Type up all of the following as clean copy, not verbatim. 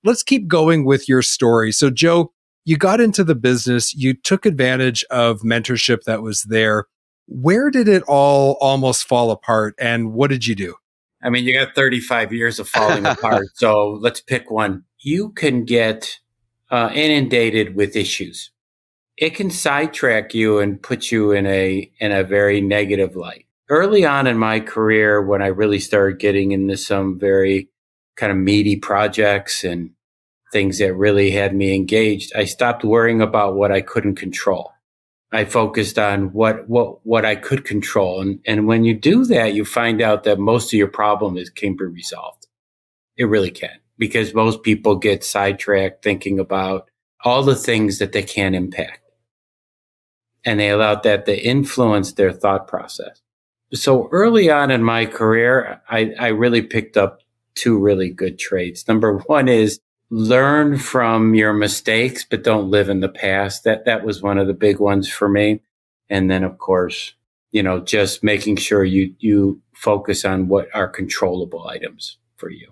let's keep going with your story. So, Joe, you got into the business, you took advantage of mentorship that was there. Where did it all almost fall apart, and what did you do? I mean, you got 35 years of falling apart. So let's pick one. You can get inundated with issues. It can sidetrack you and put you in a very negative light. Early on in my career, when I really started getting into some very kind of meaty projects and things that really had me engaged, I stopped worrying about what I couldn't control. I focused on what I could control. And when you do that, you find out that most of your problem can be resolved. It really can, because most people get sidetracked thinking about all the things that they can't impact. And they allow that to influence their thought process. So early on in my career, I really picked up two really good traits. Number one is learn from your mistakes, but don't live in the past. That was one of the big ones for me. And then, of course, just making sure you focus on what are controllable items for you.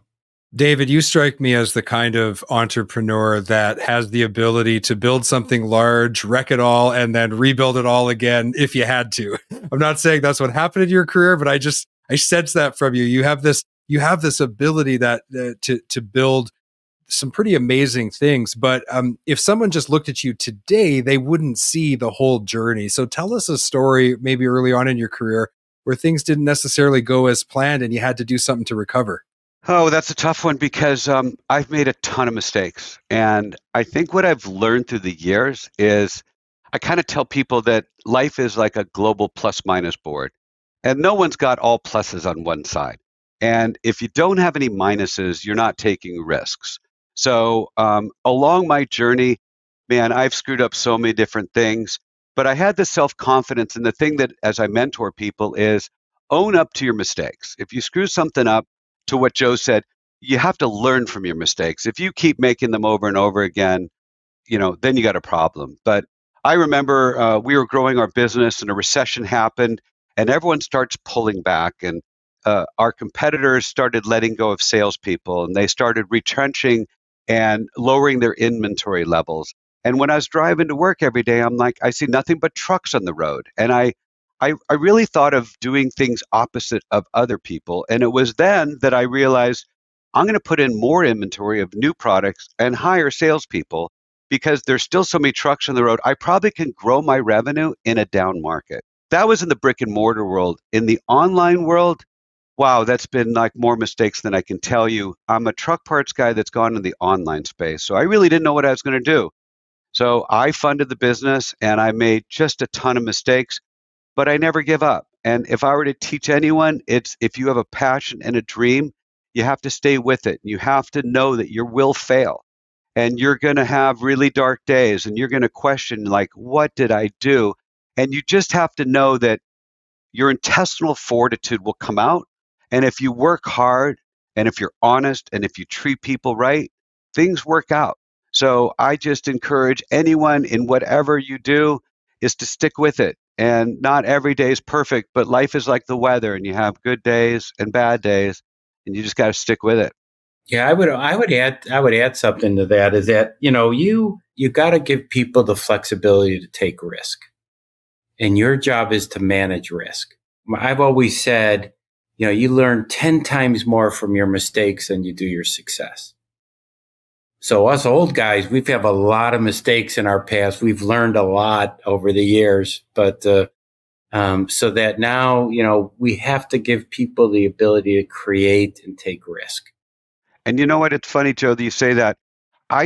David, you strike me as the kind of entrepreneur that has the ability to build something large, wreck it all, and then rebuild it all again if you had to. I'm not saying that's what happened in your career, but I sense that from you. You have this ability that to build some pretty amazing things. But if someone just looked at you today, they wouldn't see the whole journey. So tell us a story, maybe early on in your career, where things didn't necessarily go as planned and you had to do something to recover. Oh, that's a tough one because I've made a ton of mistakes. And I think what I've learned through the years is I kind of tell people that life is like a global plus minus board. And no one's got all pluses on one side. And if you don't have any minuses, you're not taking risks. So along my journey, man, I've screwed up so many different things. But I had the self-confidence. And the thing that, as I mentor people, is own up to your mistakes. If you screw something up, to what Joe said, you have to learn from your mistakes. If you keep making them over and over again, then you got a problem. But I remember we were growing our business and a recession happened and everyone starts pulling back. And our competitors started letting go of salespeople and they started retrenching and lowering their inventory levels. And when I was driving to work every day, I'm like, I see nothing but trucks on the road. And I really thought of doing things opposite of other people. And it was then that I realized I'm going to put in more inventory of new products and hire salespeople because there's still so many trucks on the road. I probably can grow my revenue in a down market. That was in the brick and mortar world. In the online world, wow, that's been like more mistakes than I can tell you. I'm a truck parts guy that's gone in the online space. So I really didn't know what I was going to do. So I funded the business and I made just a ton of mistakes. But I never give up. And if I were to teach anyone, it's if you have a passion and a dream, you have to stay with it. You have to know that you will fail and you're going to have really dark days and you're going to question, like, what did I do? And you just have to know that your intestinal fortitude will come out. And if you work hard and if you're honest and if you treat people right, things work out. So I just encourage anyone in whatever you do is to stick with it. And not every day is perfect, but life is like the weather and you have good days and bad days and you just got to stick with it. Yeah, I would add something to that is that, you got to give people the flexibility to take risk. And your job is to manage risk. I've always said, you learn 10 times more from your mistakes than you do your success. So us old guys, we've had a lot of mistakes in our past. We've learned a lot over the years, but so that now, we have to give people the ability to create and take risk. And you know what? It's funny, Joe, that you say that. I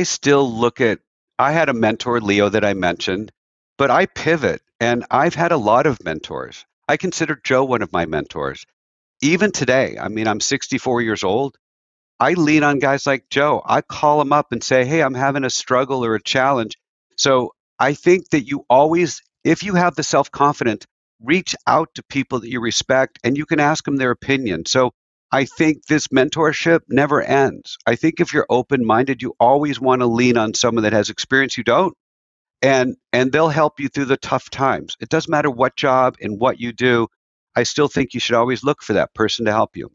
had a mentor, Leo, that I mentioned, but I pivot and I've had a lot of mentors. I consider Joe one of my mentors. Even today, I mean, I'm 64 years old. I lean on guys like Joe. I call them up and say, hey, I'm having a struggle or a challenge. So I think that you always, if you have the self-confidence, reach out to people that you respect and you can ask them their opinion. So I think this mentorship never ends. I think if you're open-minded, you always want to lean on someone that has experience you don't, and they'll help you through the tough times. It doesn't matter what job and what you do. I still think you should always look for that person to help you.